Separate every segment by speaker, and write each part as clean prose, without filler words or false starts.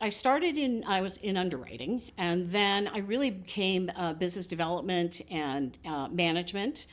Speaker 1: I was in underwriting, and then I really became business development and management.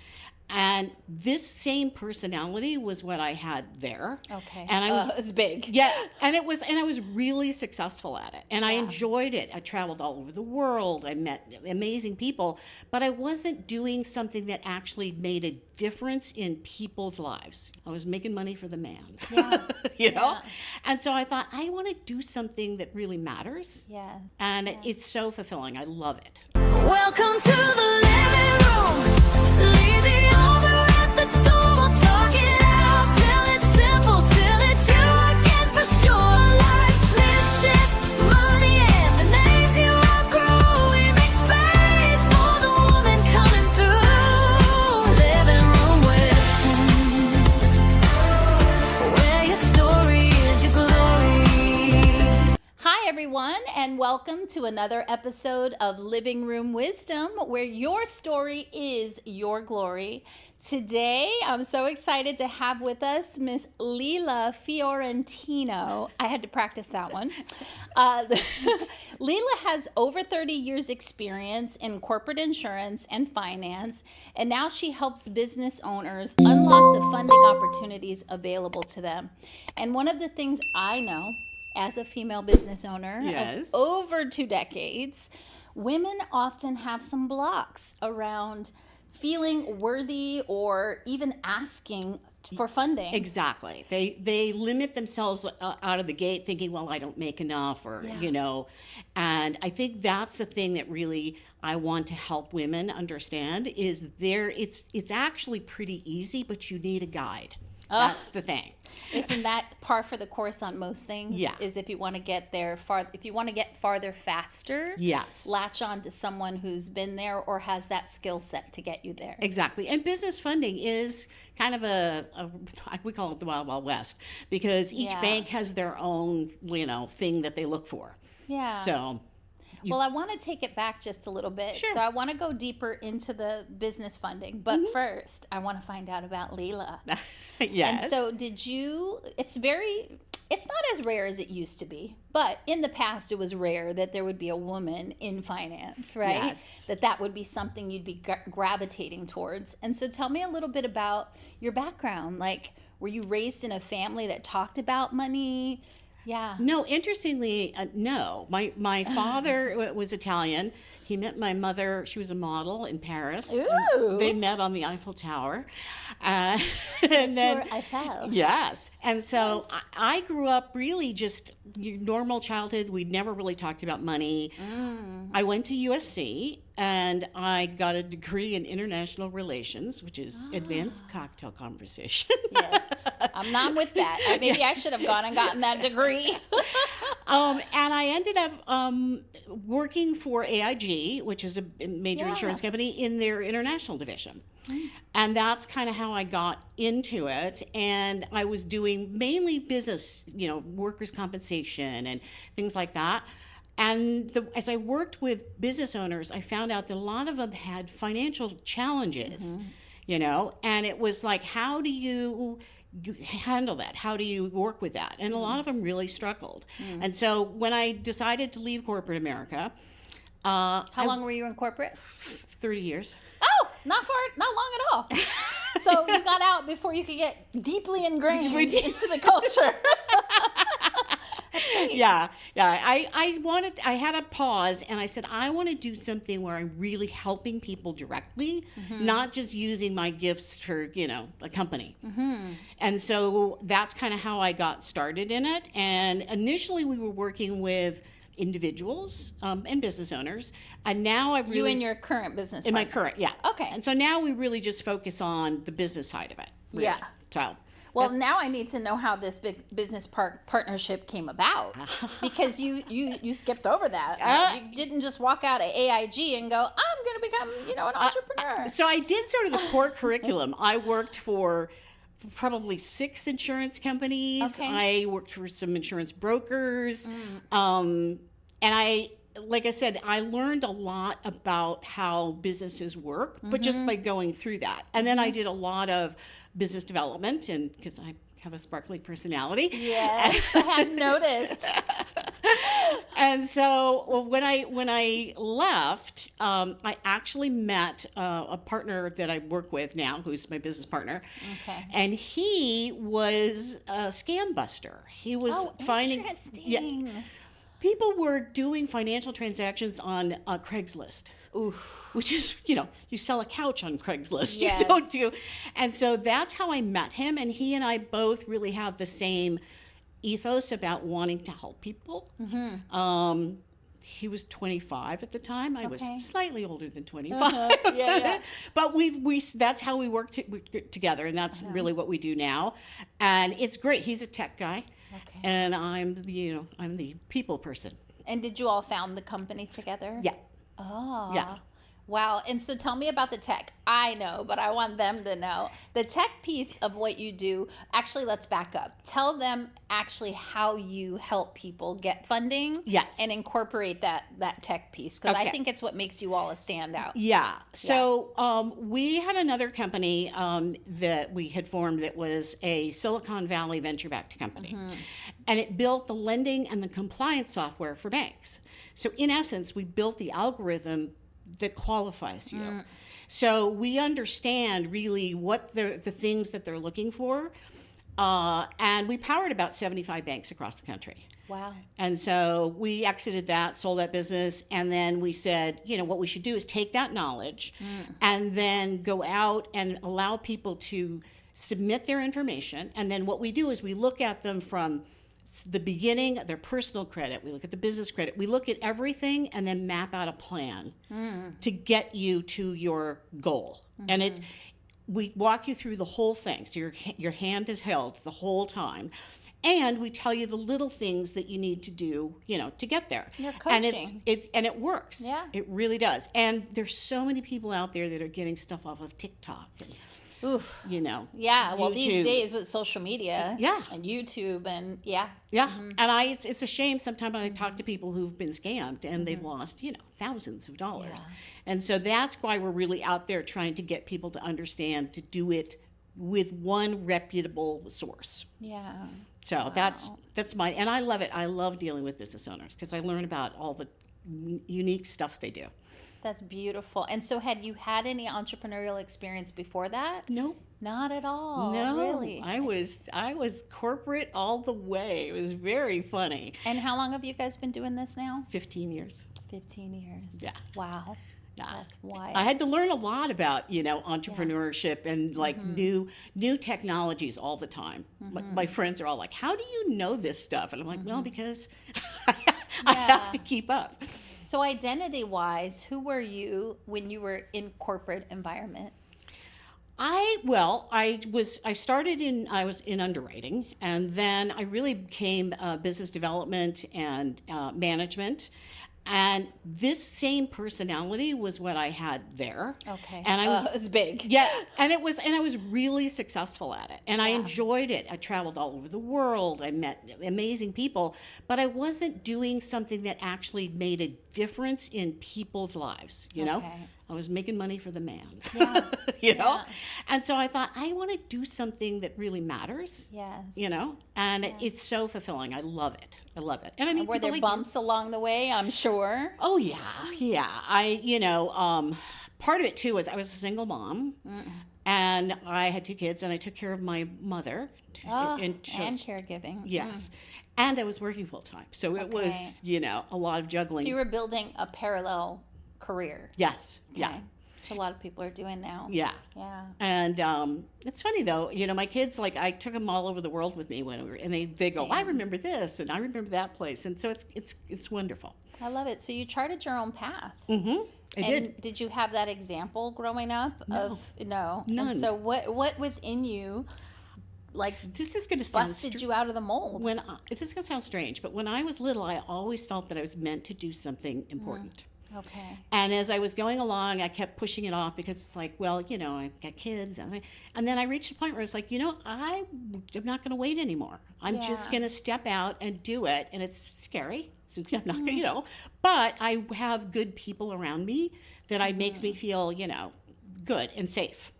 Speaker 1: And this same personality was what I had there.
Speaker 2: Okay.
Speaker 1: And I was
Speaker 2: it's big.
Speaker 1: yeah, and I was really successful at it. And I enjoyed it. I traveled all over the world. I met amazing people, but I wasn't doing something that actually made a difference in people's lives. I was making money for the man.
Speaker 2: Yeah.
Speaker 1: you know?
Speaker 2: Yeah.
Speaker 1: And so I thought I want to do something that really matters.
Speaker 2: Yeah.
Speaker 1: And it's so fulfilling. I love it.
Speaker 3: Welcome to the living room. Leave the over at the door. We'll talk it out till it's simple, till it's you again for sure. Life, leadership, money, and the names you outgrow. We make space for the woman coming through. Living room wisdom, where your story is your glory.
Speaker 2: Hi, everyone, and welcome to another episode of Living Room Wisdom, where your story is your glory. Today, I'm so excited to have with us Miss Leila Fiorentino. I had to practice that one. Leila has over 30 years experience in corporate insurance and finance, and now she helps business owners unlock the funding opportunities available to them. And one of the things I know as a female business owner
Speaker 1: Yes.
Speaker 2: of over 2 decades, women often have some blocks around feeling worthy or even asking for funding.
Speaker 1: Exactly. They limit themselves out of the gate thinking, well, I don't make enough or, and I think that's the thing that really I want to help women understand is it's actually pretty easy, but you need a guide. That's the thing.
Speaker 2: Isn't that par for the course on most things?
Speaker 1: Yeah.
Speaker 2: Is if you want to get there if you want to get farther faster,
Speaker 1: Yes.
Speaker 2: latch on to someone who's been there or has that skill set to get you there.
Speaker 1: Exactly. And business funding is kind of we call it the Wild Wild West because each bank has their own, thing that they look for.
Speaker 2: Yeah.
Speaker 1: So
Speaker 2: Well, I want to take it back just a little bit.
Speaker 1: Sure.
Speaker 2: So I want to go deeper into the business funding. But first, I want to find out about Leila.
Speaker 1: yes.
Speaker 2: And so it's not as rare as it used to be. But in the past, it was rare that there would be a woman in finance, right?
Speaker 1: Yes.
Speaker 2: That would be something you'd be gravitating towards. And so tell me a little bit about your background. Like, were you raised in a family that talked about money? Yeah.
Speaker 1: No, interestingly, no. My father was Italian. He met my mother. She was a model in Paris.
Speaker 2: Ooh.
Speaker 1: They met on the Eiffel Tower. And then,
Speaker 2: Eiffel.
Speaker 1: yes. And so I grew up really just normal childhood. We never really talked about money. I went to USC and I got a degree in international relations, which is advanced cocktail conversation.
Speaker 2: Yes, I'm not with that. Maybe I should have gone and gotten that degree.
Speaker 1: And I ended up working for AIG, which is a major insurance company, in their international division. And that's kind of how I got into it. And I was doing mainly business, workers' compensation and things like that. And as I worked with business owners, I found out that a lot of them had financial challenges, and it was like, how do you handle that? How do you work with that? And a lot of them really struggled. And so when I decided to leave corporate America,
Speaker 2: How long were you in corporate?
Speaker 1: 30 years.
Speaker 2: Oh, not long at all. So you got out before you could get deeply ingrained into the culture.
Speaker 1: Yeah. I had a pause and I said, I want to do something where I'm really helping people directly, not just using my gifts for, a company. And so that's kind of how I got started in it. And initially we were working with individuals and business owners. And now I've really...
Speaker 2: You and your current business
Speaker 1: In my
Speaker 2: partner.
Speaker 1: current, yeah.
Speaker 2: Okay.
Speaker 1: And so now we really just focus on the business side of it. Really.
Speaker 2: Yeah.
Speaker 1: So...
Speaker 2: Well, now I need to know how this big business partnership came about, because you skipped over that. You didn't just walk out of AIG and go, I'm going to become, an entrepreneur.
Speaker 1: So I did sort of the core curriculum. I worked for probably 6 insurance companies.
Speaker 2: Okay.
Speaker 1: I worked for some insurance brokers. And like I said, I learned a lot about how businesses work, but just by going through that. And then I did a lot of business development, and because I have a sparkly personality.
Speaker 2: Yes, I hadn't noticed.
Speaker 1: And so when I left, I actually met a partner that I work with now, who's my business partner.
Speaker 2: Okay.
Speaker 1: And he was a scam buster. He was finding
Speaker 2: interesting.
Speaker 1: people were doing financial transactions on Craigslist. Which is, you sell a couch on Craigslist.
Speaker 2: Yes.
Speaker 1: You don't do. And so that's how I met him. And he and I both really have the same ethos about wanting to help people. He was 25 at the time. I was slightly older than 25.
Speaker 2: Yeah.
Speaker 1: But that's how we work together. And that's really what we do now. And it's great. He's a tech guy.
Speaker 2: Okay.
Speaker 1: And I'm the people person.
Speaker 2: And did you all found the company together?
Speaker 1: Yeah.
Speaker 2: Oh.
Speaker 1: Yeah.
Speaker 2: Wow. And so tell me about the tech. I know, but I want them to know. The tech piece of what you do, actually, let's back up. Tell them actually how you help people get funding.
Speaker 1: Yes.
Speaker 2: And incorporate that tech piece, because I
Speaker 1: Okay.
Speaker 2: think it's what makes you all a standout.
Speaker 1: Yeah. So we had another company that we had formed that was a Silicon Valley venture-backed company. And it built the lending and the compliance software for banks. So in essence, we built the algorithm that qualifies you. So we understand really what the things that they're looking for. And we powered about 75 banks across the country.
Speaker 2: Wow.
Speaker 1: And so we exited that, sold that business, and then we said, what we should do is take that knowledge and then go out and allow people to submit their information. And then what we do is we look at them from the beginning, their personal credit, we look at the business credit, we look at everything and then map out a plan to get you to your goal. And we walk you through the whole thing. So your hand is held the whole time. And we tell you the little things that you need to do, to get there.
Speaker 2: You're
Speaker 1: and
Speaker 2: coaching.
Speaker 1: it works.
Speaker 2: Yeah.
Speaker 1: It really does. And there's so many people out there that are getting stuff off of TikTok and,
Speaker 2: Oof.
Speaker 1: Yeah,
Speaker 2: well, these
Speaker 1: YouTube.
Speaker 2: days with social media
Speaker 1: Yeah.
Speaker 2: and YouTube and
Speaker 1: Yeah, and it's a shame sometimes I talk to people who've been scammed and they've lost, thousands of dollars.
Speaker 2: Yeah.
Speaker 1: And so that's why we're really out there trying to get people to understand to do it with one reputable source.
Speaker 2: Yeah.
Speaker 1: So that's and I love it. I love dealing with business owners because I learn about all the unique stuff they do.
Speaker 2: That's beautiful. And so had you had any entrepreneurial experience before that?
Speaker 1: Nope.
Speaker 2: Not at all.
Speaker 1: No,
Speaker 2: Really?
Speaker 1: I was corporate all the way. It was very funny.
Speaker 2: And how long have you guys been doing this now?
Speaker 1: 15 years.
Speaker 2: 15 years.
Speaker 1: Yeah.
Speaker 2: Wow.
Speaker 1: Yeah.
Speaker 2: That's wild.
Speaker 1: I had to learn a lot about, entrepreneurship and like new technologies all the time. My friends are all like, "How do you know this stuff?" And I'm like, "Well, because I have to keep up."
Speaker 2: So identity-wise, who were you when you were in corporate environment?
Speaker 1: I was in underwriting, and then I really became business development and management. And this same personality was what I had there.
Speaker 2: Okay.
Speaker 1: And I was
Speaker 2: it's big.
Speaker 1: Yeah, and I was really successful at it, and I enjoyed it. I traveled all over the world. I met amazing people, but I wasn't doing something that actually made a difference in people's lives.
Speaker 2: Okay.
Speaker 1: I was making money for the man.
Speaker 2: Yeah. Yeah.
Speaker 1: And so I thought I want to do something that really matters.
Speaker 2: Yes.
Speaker 1: And it's so fulfilling. I love it. And I mean,
Speaker 2: Were
Speaker 1: people
Speaker 2: there
Speaker 1: like
Speaker 2: bumps along the way? I'm sure.
Speaker 1: Oh yeah. Part of it too was I was a single mom, and I had 2 kids, and I took care of my mother.
Speaker 2: And caregiving.
Speaker 1: Yes, and I was working full time, so it was a lot of juggling.
Speaker 2: So you were building a parallel career.
Speaker 1: Yes. Yeah.
Speaker 2: Okay. Which a lot of people are doing now.
Speaker 1: Yeah.
Speaker 2: Yeah.
Speaker 1: And it's funny though, my kids, like I took them all over the world with me and they go, I remember this and I remember that place, and so it's wonderful.
Speaker 2: I love it. So you charted your own path.
Speaker 1: I did.
Speaker 2: Did you have that example growing up?
Speaker 1: No. None.
Speaker 2: And so what within you, like,
Speaker 1: This is going to sound
Speaker 2: busted you out of the mold?
Speaker 1: this is going to sound strange, but when I was little, I always felt that I was meant to do something important.
Speaker 2: Okay.
Speaker 1: And as I was going along, I kept pushing it off because it's like, well, I've got kids. And then I reached a point where it's like, I'm not going to wait anymore. I'm just going to step out and do it. And it's scary. So I'm not going to, but I have good people around me that makes me feel, good and safe.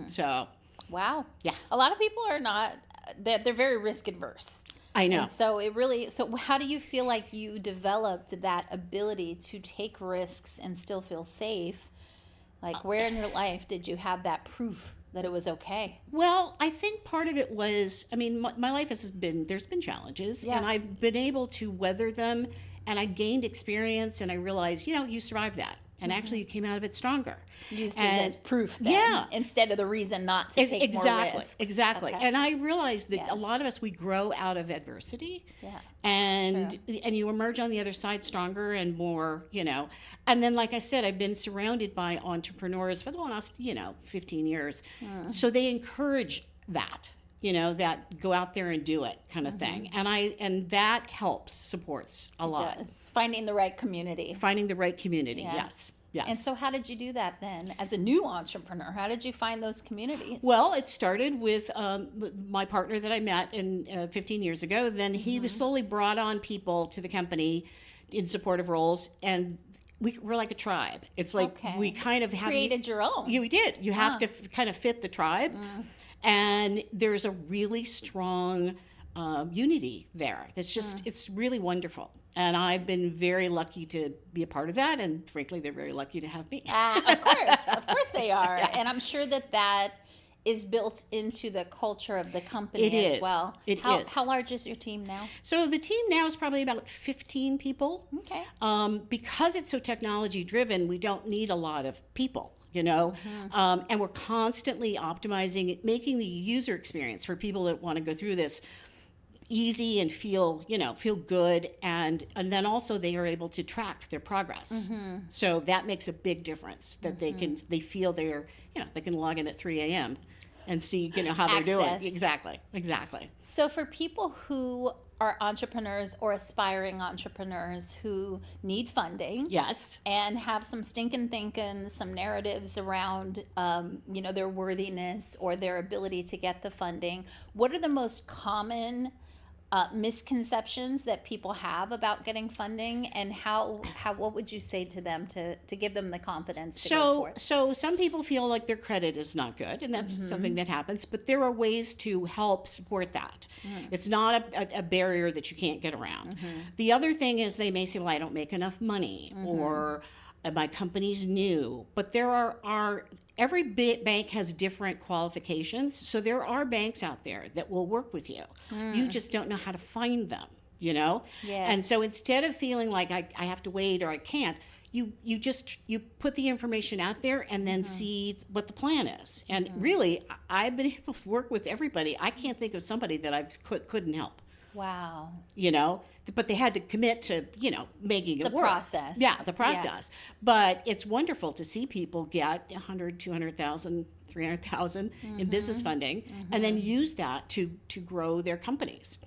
Speaker 1: So.
Speaker 2: Wow.
Speaker 1: Yeah.
Speaker 2: A lot of people are not they're very risk adverse.
Speaker 1: I know.
Speaker 2: And so it really, so how do you feel like you developed that ability to take risks and still feel safe? Like, where in your life did you have that proof that it was okay?
Speaker 1: Well, I think part of it was, I mean, my life there's been challenges,
Speaker 2: Yeah.
Speaker 1: and I've been able to weather them, and I gained experience, and I realized, you survived that, and actually you came out of it stronger.
Speaker 2: Used it
Speaker 1: And-
Speaker 2: as proof then,
Speaker 1: Yeah.
Speaker 2: instead of the reason not to take more risks.
Speaker 1: Exactly.
Speaker 2: Okay.
Speaker 1: And I realized that a
Speaker 2: Yes.
Speaker 1: lot of us, we grow out of adversity.
Speaker 2: Yeah,
Speaker 1: And you emerge on the other side stronger and more, And then, like I said, I've been surrounded by entrepreneurs for the last, 15 years. So they encourage that, that go out there and do it kind of thing. And that helps, supports a lot.
Speaker 2: does. Finding the right community.
Speaker 1: Finding the right community.
Speaker 2: Yeah.
Speaker 1: Yes. Yes.
Speaker 2: And so how did you do that then as a new entrepreneur? How did you find those communities?
Speaker 1: Well, it started with my partner that I met 15 years ago. Then he was slowly brought on people to the company in supportive roles, and we're like a tribe. It's like
Speaker 2: Okay.
Speaker 1: we kind of have
Speaker 2: Created your own.
Speaker 1: Yeah, we did. You have to kind of fit the tribe, and there's a really strong unity there. It's just it's really wonderful. And I've been very lucky to be a part of that, and frankly, they're very lucky to have me.
Speaker 2: Of course they are. And I'm sure that is built into the culture of the company
Speaker 1: It
Speaker 2: as
Speaker 1: is.
Speaker 2: well.
Speaker 1: It
Speaker 2: how,
Speaker 1: is.
Speaker 2: How large is your team now?
Speaker 1: So the team now is probably about 15 people.
Speaker 2: Okay.
Speaker 1: Because it's so technology driven, we don't need a lot of people, and we're constantly optimizing it, making the user experience for people that want to go through this easy and feel good, and then also they are able to track their progress. So that makes a big difference, that they feel they can log in at 3 a.m. and see how they're
Speaker 2: Access.
Speaker 1: doing. Exactly.
Speaker 2: So for people who are entrepreneurs or aspiring entrepreneurs who need funding,
Speaker 1: Yes.
Speaker 2: and have some stinking thinking, some narratives around, their worthiness or their ability to get the funding, what are the most common misconceptions that people have about getting funding, and what would you say to them to give them the confidence to go for it?
Speaker 1: So some people feel like their credit is not good, and that's something that happens, but there are ways to help support that. It's not a barrier that you can't get around. The other thing is they may say, well, I don't make enough money, or my company's new, but there are every bank has different qualifications. So there are banks out there that will work with you. You just don't know how to find them,
Speaker 2: Yes.
Speaker 1: And so instead of feeling like I have to wait or I can't, you put the information out there and then see what the plan is. And really, I've been able to work with everybody. I can't think of somebody that I couldn't help.
Speaker 2: Wow.
Speaker 1: But they had to commit to, making it
Speaker 2: The
Speaker 1: work.
Speaker 2: process.
Speaker 1: Yeah, the process. But it's wonderful to see people get 100, 200,000, 300,000 in business funding, and then use that to grow their companies.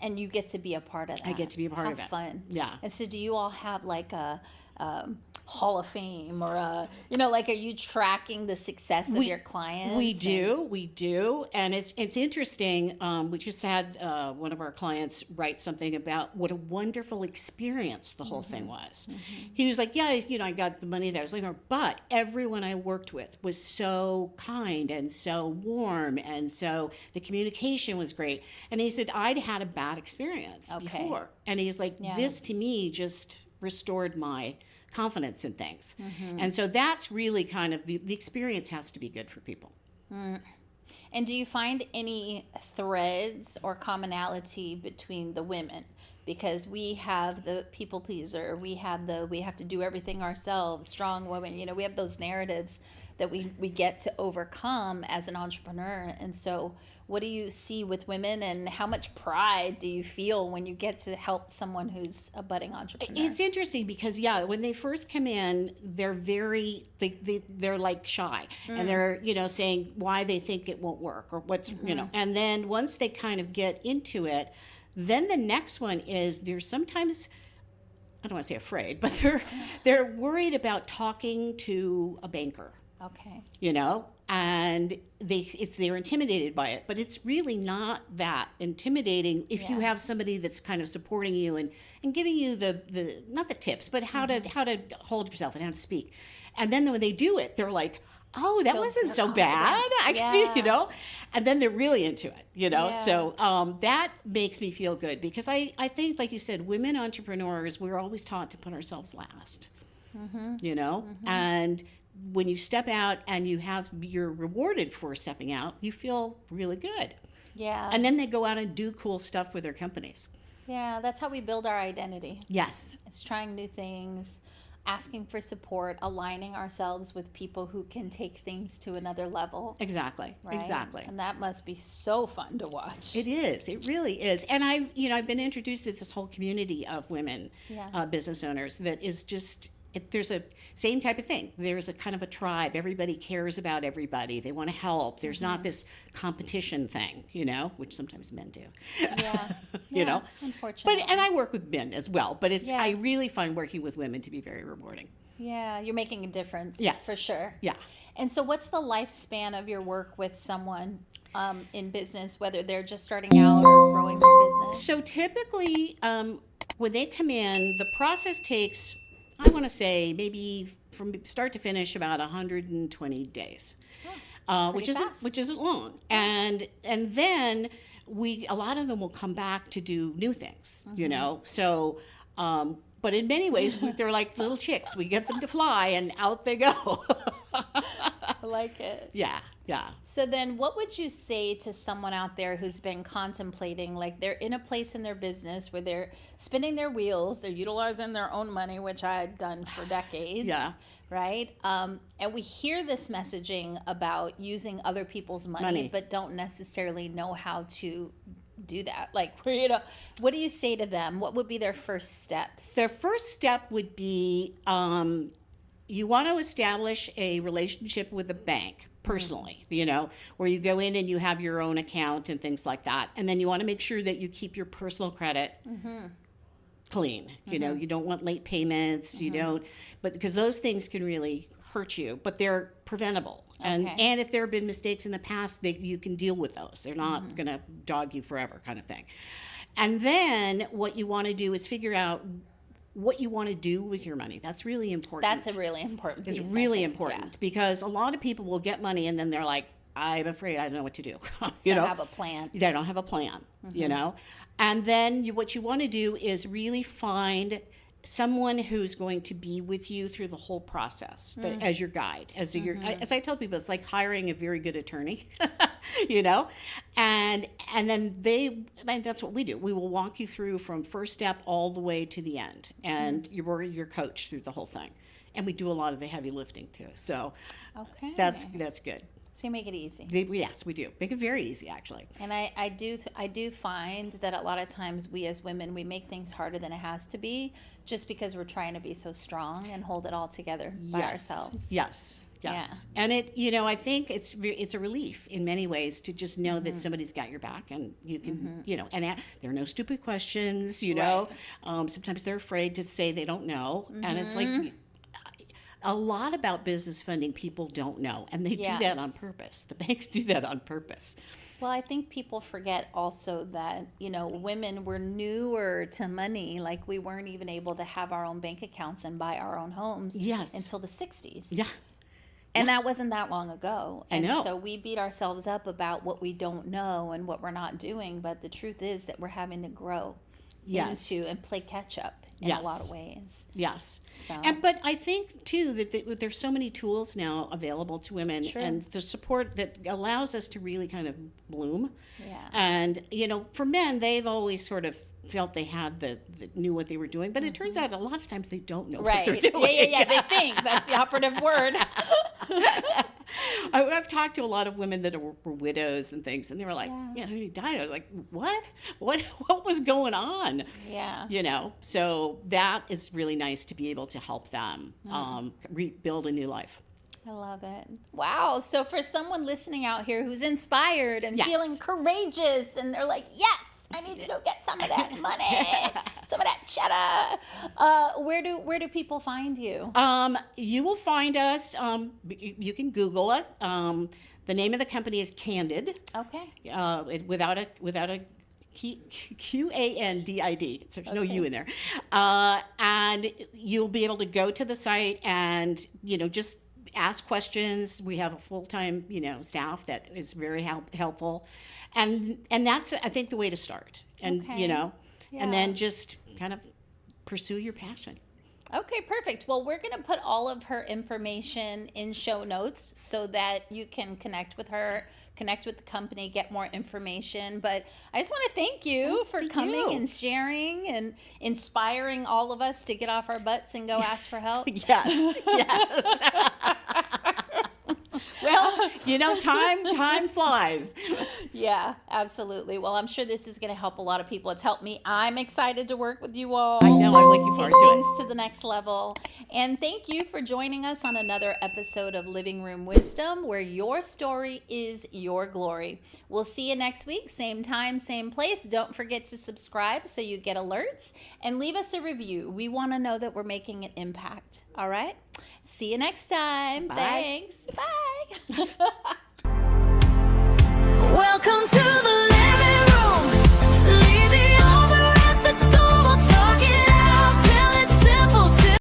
Speaker 2: And you get to be a part of that.
Speaker 1: I get to be a part
Speaker 2: How
Speaker 1: of it.
Speaker 2: Fun.
Speaker 1: Yeah.
Speaker 2: And so do you all have like a Hall of Fame, or are you tracking the success of your clients?
Speaker 1: We do, and it's interesting. We just had one of our clients write something about what a wonderful experience the whole thing was. He was like, "Yeah, I got the money there." I was like, "But everyone I worked with was so kind and so warm, and so the communication was great." And he said, "I'd had a bad experience before," and he's like, "This to me just restored my confidence in things." And so that's really kind of the experience has to be good for people.
Speaker 2: And do you find any threads or commonality between the women? Because we have the people pleaser, we have to do everything ourselves, strong women, we have those narratives that we get to overcome as an entrepreneur. And so what do you see with women, and how much pride do you feel when you get to help someone who's a budding entrepreneur?
Speaker 1: It's interesting because when they first come in, they're they're like shy, and they're saying why they think it won't work, or what's and then once they kind of get into it, then the next one is they're sometimes, I don't want to say afraid, but they're worried about talking to a banker.
Speaker 2: Okay.
Speaker 1: And they're intimidated by it, but it's really not that intimidating if you have somebody that's kind of supporting you and giving you the not the tips, but how to hold yourself and how to speak. And then when they do it, they're like, oh, that
Speaker 2: Builds
Speaker 1: wasn't
Speaker 2: their
Speaker 1: so bad.
Speaker 2: confidence.
Speaker 1: I could do,
Speaker 2: Yeah.
Speaker 1: and then they're really into it,
Speaker 2: Yeah.
Speaker 1: So that makes me feel good because I think, like you said, women entrepreneurs, we're always taught to put ourselves last, and when you step out and you're rewarded for stepping out, you feel really good.
Speaker 2: Yeah.
Speaker 1: And then they go out and do cool stuff with their companies.
Speaker 2: Yeah, that's how we build our identity.
Speaker 1: Yes.
Speaker 2: It's trying new things, asking for support, aligning ourselves with people who can take things to another level.
Speaker 1: Exactly.
Speaker 2: Right?
Speaker 1: Exactly.
Speaker 2: And that must be so fun to watch.
Speaker 1: It is. It really is. And I've been introduced to this whole community of women business owners that is just. There's a same type of thing. There's a kind of a tribe. Everybody cares about everybody. They want to help. There's not this competition thing, which sometimes men do.
Speaker 2: Yeah. Unfortunately.
Speaker 1: And I work with men as well. But I
Speaker 2: Yes.
Speaker 1: really find working with women to be very rewarding.
Speaker 2: Yeah, you're making a difference.
Speaker 1: Yes.
Speaker 2: For sure.
Speaker 1: Yeah.
Speaker 2: And so what's the lifespan of your work with someone in business, whether they're just starting out or growing their business?
Speaker 1: So typically, when they come in, the process takes, I want to say, maybe from start to finish about 120 days, which isn't long. And then a lot of them will come back to do new things, So, but in many ways, they're like little chicks. We get them to fly, and out they go.
Speaker 2: I like it.
Speaker 1: Yeah.
Speaker 2: So then what would you say to someone out there who's been contemplating, like they're in a place in their business where they're spinning their wheels, they're utilizing their own money, which I've done for decades,
Speaker 1: Yeah.
Speaker 2: right? And we hear this messaging about using other people's money. But don't necessarily know how to do that. Like, what do you say to them? What would be their first steps?
Speaker 1: Their first step would be you want to establish a relationship with a bank personally, where you go in and you have your own account and things like that. And then you want to make sure that you keep your personal credit clean. You don't want late payments. You don't, but because those things can really hurt you, but they're preventable. And if there have been mistakes in the past, you can deal with those. They're not going to dog you forever, kind of thing. And then what you want to do is figure out what you want to do with your money. That's really important.
Speaker 2: That's a really important piece.
Speaker 1: It's really important because a lot of people will get money and then they're like, I'm afraid I don't know what to do.
Speaker 2: They don't have a plan.
Speaker 1: They don't have a plan, And then what you want to do is really find someone who's going to be with you through the whole process as your guide, as I tell people, it's like hiring a very good attorney, and then that's what we do. We will walk you through from first step all the way to the end, and you're your coach through the whole thing. And we do a lot of the heavy lifting too. So that's good.
Speaker 2: So you make it easy.
Speaker 1: Yes, we do. Make it very easy, actually.
Speaker 2: And I do find that a lot of times we as women, we make things harder than it has to be just because we're trying to be so strong and hold it all together by ourselves.
Speaker 1: Yes. And I think it's a relief in many ways to just know that somebody's got your back and you can, and there are no stupid questions,
Speaker 2: Right.
Speaker 1: Sometimes they're afraid to say they don't know. And it's like, a lot about business funding people don't know, and they do that on purpose. The banks do that on purpose.
Speaker 2: Well, I think people forget also that, women were newer to money. Like, we weren't even able to have our own bank accounts and buy our own homes until the 60s.
Speaker 1: Yeah.
Speaker 2: And that wasn't that long ago.
Speaker 1: I know.
Speaker 2: And so we beat ourselves up about what we don't know and what we're not doing. But the truth is that we're having to grow into and play catch up in a lot of ways.
Speaker 1: Yes.
Speaker 2: So.
Speaker 1: But I think, too, that there's so many tools now available to women and the support that allows us to really kind of bloom.
Speaker 2: Yeah.
Speaker 1: And, for men, they've always sort of felt they had knew what they were doing, but it turns out a lot of times they don't know what they're doing.
Speaker 2: Yeah, they think. That's the operative word.
Speaker 1: I've talked to a lot of women that were widows and things, and they were like, he died. I was like, what? What was going on?
Speaker 2: Yeah.
Speaker 1: So that is really nice to be able to help them rebuild a new life.
Speaker 2: I love it. Wow. So for someone listening out here who's inspired and feeling courageous, and they're like, yes, I need to go get some of that money, some of that cheddar. Where do people find you?
Speaker 1: You will find us. You can Google us. The name of the company is Candid.
Speaker 2: Okay.
Speaker 1: Without a QANDID. So there's no U in there. And you'll be able to go to the site and just ask questions. We have a full-time, staff that is very helpful. And that's, I think, the way to start. And,
Speaker 2: Okay.
Speaker 1: and then just kind of pursue your passion.
Speaker 2: Okay, perfect. Well, we're going to put all of her information in show notes so that you can connect with her, connect with the company, get more information. But I just want to thank you for
Speaker 1: thank
Speaker 2: coming
Speaker 1: you.
Speaker 2: and sharing and inspiring all of us to get off our butts and go ask for help.
Speaker 1: Yes, yes. Well, time flies.
Speaker 2: Yeah, absolutely. Well, I'm sure this is going to help a lot of people. It's helped me. I'm excited to work with you all.
Speaker 1: I know, I'm looking
Speaker 2: Take
Speaker 1: forward to
Speaker 2: things
Speaker 1: it.
Speaker 2: to the next level. And thank you for joining us on another episode of Living Room Wisdom, where your story is your glory. We'll see you next week, same time, same place. Don't forget to subscribe so you get alerts and leave us a review. We want to know that we're making an impact. All right? See you next time.
Speaker 1: Bye.
Speaker 2: Thanks. Bye.
Speaker 3: Welcome to the